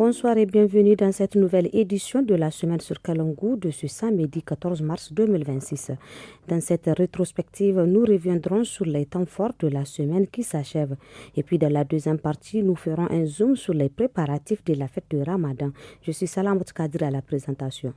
Bonsoir et bienvenue dans cette nouvelle édition de la semaine sur Kalangou de ce samedi 14 mars 2026. Dans cette rétrospective, nous reviendrons sur les temps forts de la semaine qui s'achève. Et puis dans la deuxième partie, nous ferons un zoom sur les préparatifs de la fête de Ramadan. Je suis Salamot Kadri à la présentation.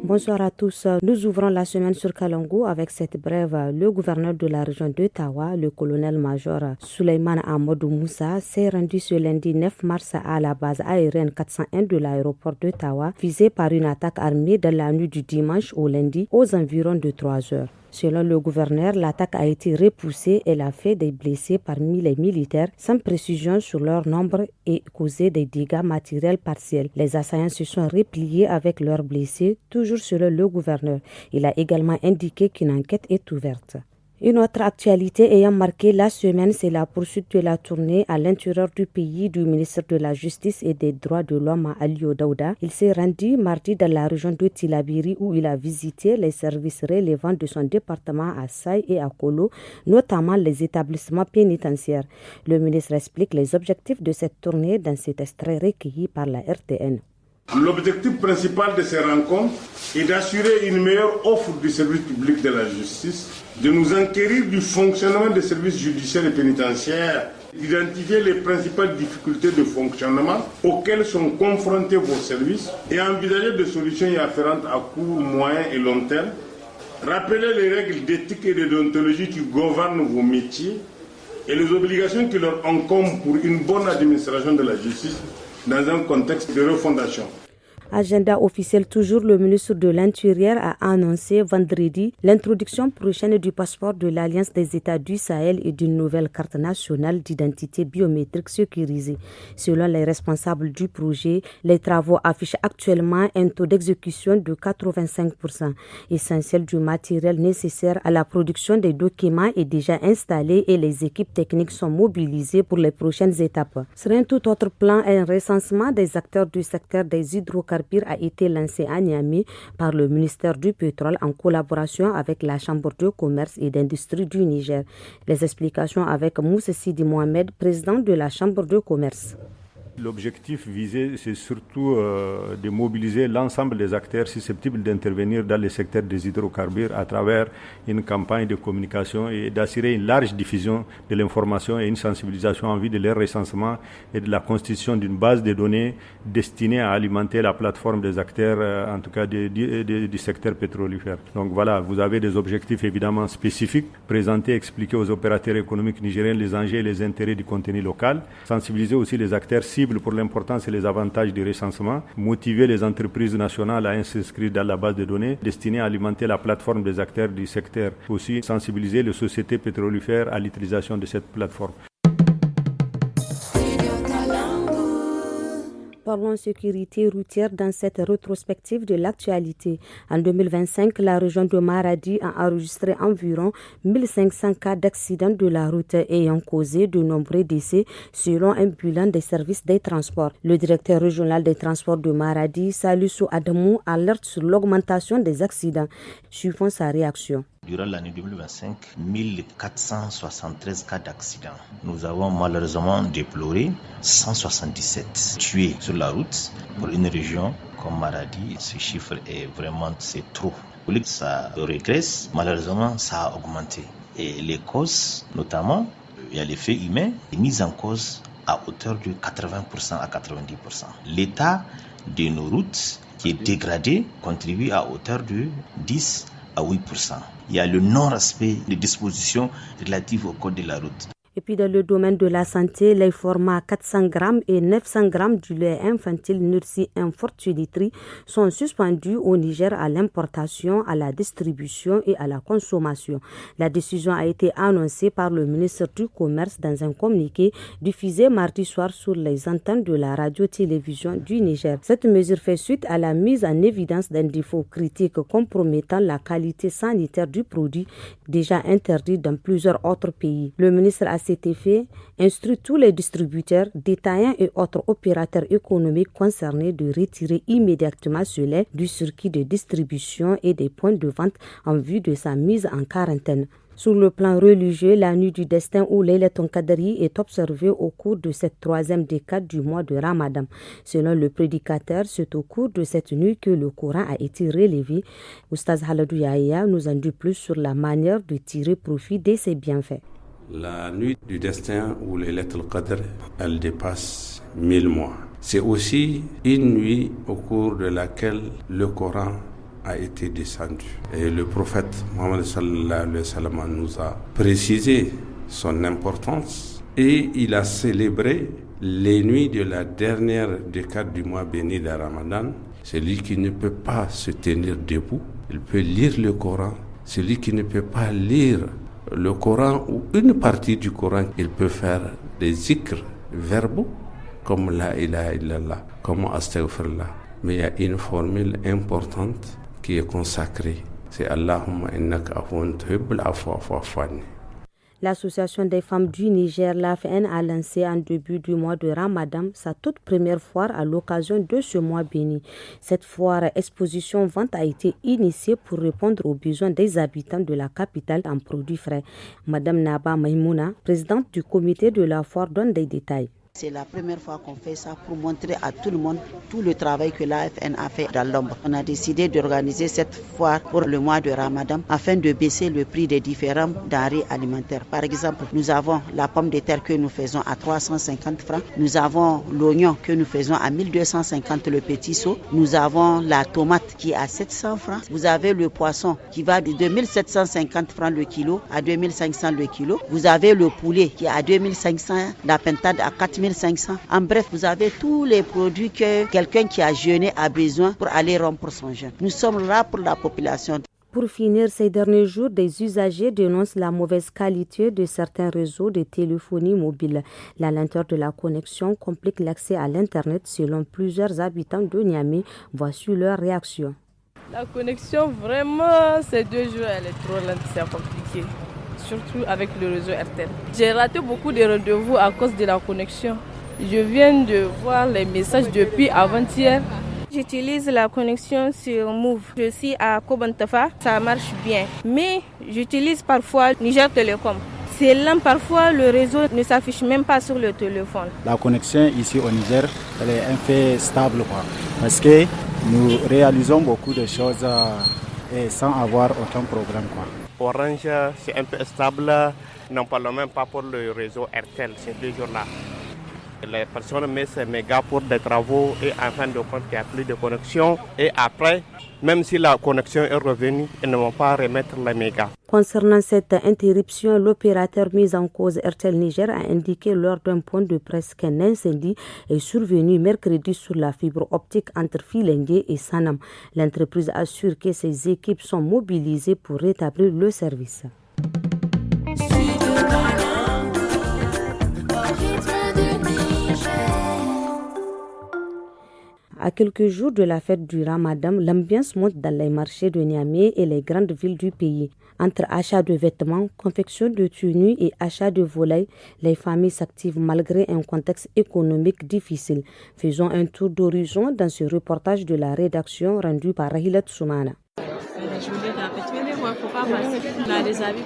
Bonsoir à tous. Nous ouvrons la semaine sur Kalangou avec cette brève. Le gouverneur de la région d'Ottawa, le colonel-major Souleymane Amadou Moussa, s'est rendu ce lundi 9 mars à la base aérienne 401 de l'aéroport d'Ottawa, visé par une attaque armée dans la nuit du dimanche au lundi aux environs de 3 heures. Selon le gouverneur, l'attaque a été repoussée et a fait des blessés parmi les militaires, sans précision sur leur nombre et causé des dégâts matériels partiels. Les assaillants se sont repliés avec leurs blessés, toujours selon le gouverneur. Il a également indiqué qu'une enquête est ouverte. Une autre actualité ayant marqué la semaine, c'est la poursuite de la tournée à l'intérieur du pays du ministre de la Justice et des Droits de l'Homme, Aliou Daouda. Il s'est rendu mardi dans la région de Tillabéri où il a visité les services relevant de son département à Saï et à Kolo, notamment les établissements pénitentiaires. Le ministre explique les objectifs de cette tournée dans cet extrait recueilli par la RTN. L'objectif principal de ces rencontres est d'assurer une meilleure offre du service public de la justice, de nous enquérir du fonctionnement des services judiciaires et pénitentiaires, d'identifier les principales difficultés de fonctionnement auxquelles sont confrontés vos services et envisager des solutions y afférentes à court, moyen et long terme, rappeler les règles d'éthique et de déontologie qui gouvernent vos métiers et les obligations qui leur incombent pour une bonne administration de la justice dans un contexte de refondation. Agenda officiel toujours, le ministre de l'Intérieur a annoncé vendredi l'introduction prochaine du passeport de l'Alliance des États du Sahel et d'une nouvelle carte nationale d'identité biométrique sécurisée. Selon les responsables du projet, les travaux affichent actuellement un taux d'exécution de 85%. Essentiel du matériel nécessaire à la production des documents est déjà installé et les équipes techniques sont mobilisées pour les prochaines étapes. Sur un tout autre plan, un recensement des acteurs du secteur des hydrocarbures a été lancé à Niamey par le ministère du Pétrole en collaboration avec la Chambre de commerce et d'industrie du Niger. Les explications avec Moussa Sidi Mohamed, président de la Chambre de commerce. L'objectif visé, c'est surtout de mobiliser l'ensemble des acteurs susceptibles d'intervenir dans le secteur des hydrocarbures à travers une campagne de communication et d'assurer une large diffusion de l'information et une sensibilisation en vue de leur recensement et de la constitution d'une base de données destinée à alimenter la plateforme des acteurs, en tout cas du secteur pétrolifère. Donc voilà, vous avez des objectifs évidemment spécifiques, présenter, expliquer aux opérateurs économiques nigériens les enjeux et les intérêts du contenu local, sensibiliser aussi les acteurs pour l'importance et les avantages du recensement, motiver les entreprises nationales à s'inscrire dans la base de données destinée à alimenter la plateforme des acteurs du secteur, aussi sensibiliser les sociétés pétrolifères à l'utilisation de cette plateforme. Parlons sécurité routière dans cette rétrospective de l'actualité. En 2025, la région de Maradi a enregistré environ 1500 cas d'accidents de la route ayant causé de nombreux décès selon un bilan des services des transports. Le directeur régional des transports de Maradi, Salissou Adamou, alerte sur l'augmentation des accidents. Suivons sa réaction. Durant l'année 2025, 1473 cas d'accidents. Nous avons malheureusement déploré 177 tués sur la route. Pour une région comme Maradi, ce chiffre est vraiment trop. Ça régresse, malheureusement ça a augmenté. Et les causes, notamment, il y a l'effet humain, est mis en cause à hauteur de 80% à 90%. L'état de nos routes qui est dégradé contribue à hauteur de 10 à 8%. Il y a le non-respect des dispositions relatives au code de la route. Et puis dans le domaine de la santé, les formats 400 grammes et 900 grammes du lait infantile Nursi Infortunitri sont suspendus au Niger à l'importation, à la distribution et à la consommation. La décision a été annoncée par le ministre du Commerce dans un communiqué diffusé mardi soir sur les antennes de la radio-télévision du Niger. Cette mesure fait suite à la mise en évidence d'un défaut critique compromettant la qualité sanitaire du produit déjà interdit dans plusieurs autres pays. Le ministre a cet effet, instruit tous les distributeurs, détaillants et autres opérateurs économiques concernés de retirer immédiatement ce lait du circuit de distribution et des points de vente en vue de sa mise en quarantaine. Sur le plan religieux, la nuit du destin ou Laylatul Qadri est observée au cours de cette troisième décade du mois de Ramadan. Selon le prédicateur, c'est au cours de cette nuit que le Coran a été relevé. Oustaz Haladou Yahya nous en dit plus sur la manière de tirer profit de ses bienfaits. La nuit du destin ou Laylatul Qadr, elle dépasse 1000 mois. C'est aussi une nuit au cours de laquelle le Coran a été descendu. Et le prophète Mohammed sallallahu alayhi wa sallam nous a précisé son importance et il a célébré les nuits de la dernière décade du mois béni de Ramadan. Celui qui ne peut pas se tenir debout, il peut lire le Coran. Celui qui ne peut pas lire le Coran ou une partie du Coran, il peut faire des zikrs verbaux comme la ilaha illallah, comme astaghfirullah. Mais il y a une formule importante qui est consacrée, c'est Allahumma innaka afuwwun tuhibbul afwa fa'fu anni. L'association des femmes du Niger, l'AFN, a lancé en début du mois de Ramadan sa toute première foire à l'occasion de ce mois béni. Cette foire exposition-vente a été initiée pour répondre aux besoins des habitants de la capitale en produits frais. Madame Naba Maïmouna, présidente du comité de la foire, donne des détails. C'est la première fois qu'on fait ça pour montrer à tout le monde tout le travail que l'AFN a fait dans l'ombre. On a décidé d'organiser cette foire pour le mois de Ramadan afin de baisser le prix des différents denrées alimentaires. Par exemple, nous avons la pomme de terre que nous faisons à 350 francs. Nous avons l'oignon que nous faisons à 1250 le petit seau. Nous avons la tomate qui est à 700 francs. Vous avez le poisson qui va de 2750 francs le kilo à 2500 le kilo. Vous avez le poulet qui est à 2500, la pintade à 4500. En bref, vous avez tous les produits que quelqu'un qui a jeûné a besoin pour aller rompre son jeûne. Nous sommes là pour la population. Pour finir, ces derniers jours, des usagers dénoncent la mauvaise qualité de certains réseaux de téléphonie mobile. La lenteur de la connexion complique l'accès à l'Internet selon plusieurs habitants de Niamey. Voici leur réaction. La connexion, vraiment, ces 2 jours, elle est trop lente, c'est compliqué. Surtout avec le réseau RTL. J'ai raté beaucoup de rendez-vous à cause de la connexion. Je viens de voir les messages depuis avant-hier. J'utilise la connexion sur Move. Je suis à Kobantafa, ça marche bien. Mais j'utilise parfois Niger Telecom. C'est lent, parfois le réseau ne s'affiche même pas sur le téléphone. La connexion ici au Niger, elle est un peu stable parce que nous réalisons beaucoup de choses et sans avoir aucun problème Orange, c'est un peu stable. N'en parlons même pas pour le réseau RTL ces 2 jours-là. Les personnes mettent ces mégas pour des travaux et en fin de compte, il n'y a plus de connexion. Et après, même si la connexion est revenue, ils ne vont pas remettre les mégas. Concernant cette interruption, l'opérateur mis en cause RTL Niger a indiqué lors d'un point de presse qu'un incendie est survenu mercredi sur la fibre optique entre Filengue et Sanam. L'entreprise assure que ses équipes sont mobilisées pour rétablir le service. À quelques jours de la fête du Ramadan, l'ambiance monte dans les marchés de Niamey et les grandes villes du pays. Entre achats de vêtements, confection de tenues et achats de volailles, les familles s'activent malgré un contexte économique difficile. Faisons un tour d'horizon dans ce reportage de la rédaction rendu par Rahilat Soumana.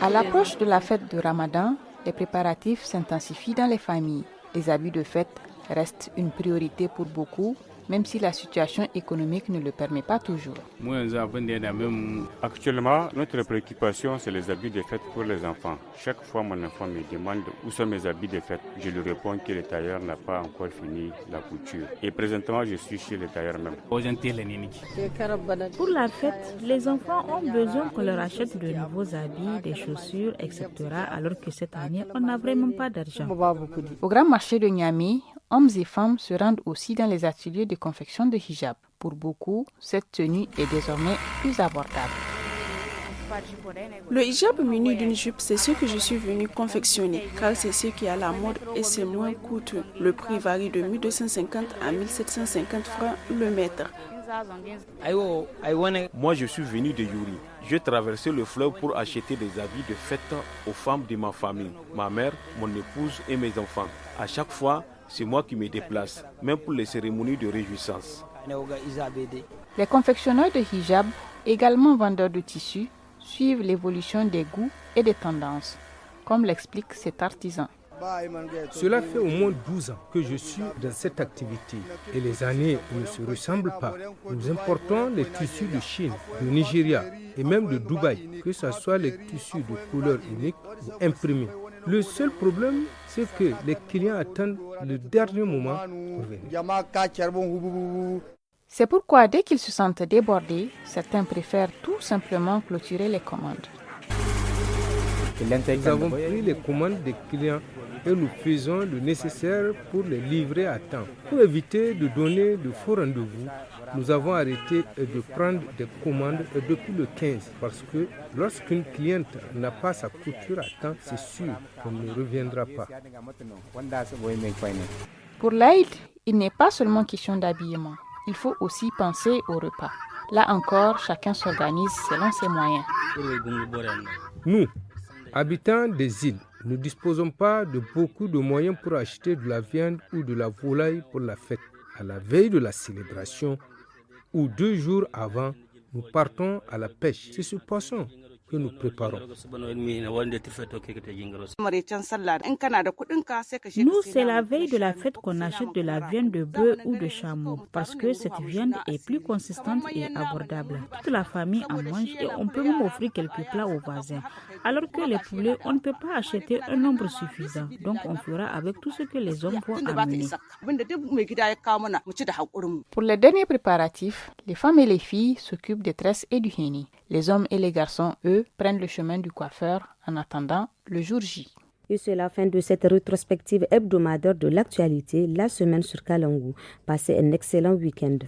À l'approche de la fête de Ramadan, les préparatifs s'intensifient dans les familles. Les habits de fête restent une priorité pour beaucoup, même si la situation économique ne le permet pas toujours. Actuellement, notre préoccupation, c'est les habits de fête pour les enfants. Chaque fois, mon enfant me demande où sont mes habits de fête. Je lui réponds que le tailleur n'a pas encore fini la couture. Et présentement, je suis chez le tailleur même. Pour la fête, les enfants ont besoin qu'on leur achète de nouveaux habits, des chaussures, etc. Alors que cette année, on n'a vraiment pas d'argent. Au grand marché de Niamey, hommes et femmes se rendent aussi dans les ateliers de confection de hijab. Pour beaucoup, cette tenue est désormais plus abordable. Le hijab muni d'une jupe, c'est ce que je suis venu confectionner, car c'est ce qui est à la mode et c'est moins coûteux. Le prix varie de 1250 à 1750 francs le mètre. Moi, je suis venu de Yuri. J'ai traversé le fleuve pour acheter des habits de fête aux femmes de ma famille, ma mère, mon épouse et mes enfants. À chaque fois, c'est moi qui me déplace, même pour les cérémonies de réjouissance. Les confectionneurs de hijab, également vendeurs de tissus, suivent l'évolution des goûts et des tendances, comme l'explique cet artisan. Cela fait au moins 12 ans que je suis dans cette activité et les années ne se ressemblent pas. Nous importons les tissus de Chine, du Nigeria et même de Dubaï, que ce soit les tissus de couleur unique ou imprimés. Le seul problème, c'est que les clients attendent le dernier moment pour venir. C'est pourquoi dès qu'ils se sentent débordés, certains préfèrent tout simplement clôturer les commandes. Nous avons pris les commandes des clients et nous faisons le nécessaire pour les livrer à temps. Pour éviter de donner de faux rendez-vous, nous avons arrêté de prendre des commandes depuis le 15 parce que lorsqu'une cliente n'a pas sa couture à temps, c'est sûr qu'elle ne reviendra pas. Pour l'Aïd, il n'est pas seulement question d'habillement. Il faut aussi penser au repas. Là encore, chacun s'organise selon ses moyens. Nous, habitants des îles, ne disposons pas de beaucoup de moyens pour acheter de la viande ou de la volaille pour la fête. À la veille de la célébration ou 2 jours avant, nous partons à la pêche. C'est ce poisson que nous préparons. Nous, c'est la veille de la fête qu'on achète de la viande de bœuf ou de chameau parce que cette viande est plus consistante et abordable. Toute la famille en mange et on peut même offrir quelques plats aux voisins. Alors que les poulets, on ne peut pas acheter un nombre suffisant. Donc on fera avec tout ce que les hommes vont amener. Pour les derniers préparatifs, les femmes et les filles s'occupent des tresses et du henni. Les hommes et les garçons, eux, prennent le chemin du coiffeur en attendant le jour J. Et c'est la fin de cette rétrospective hebdomadaire de l'actualité, la semaine sur Kalangu. Passez un excellent week-end.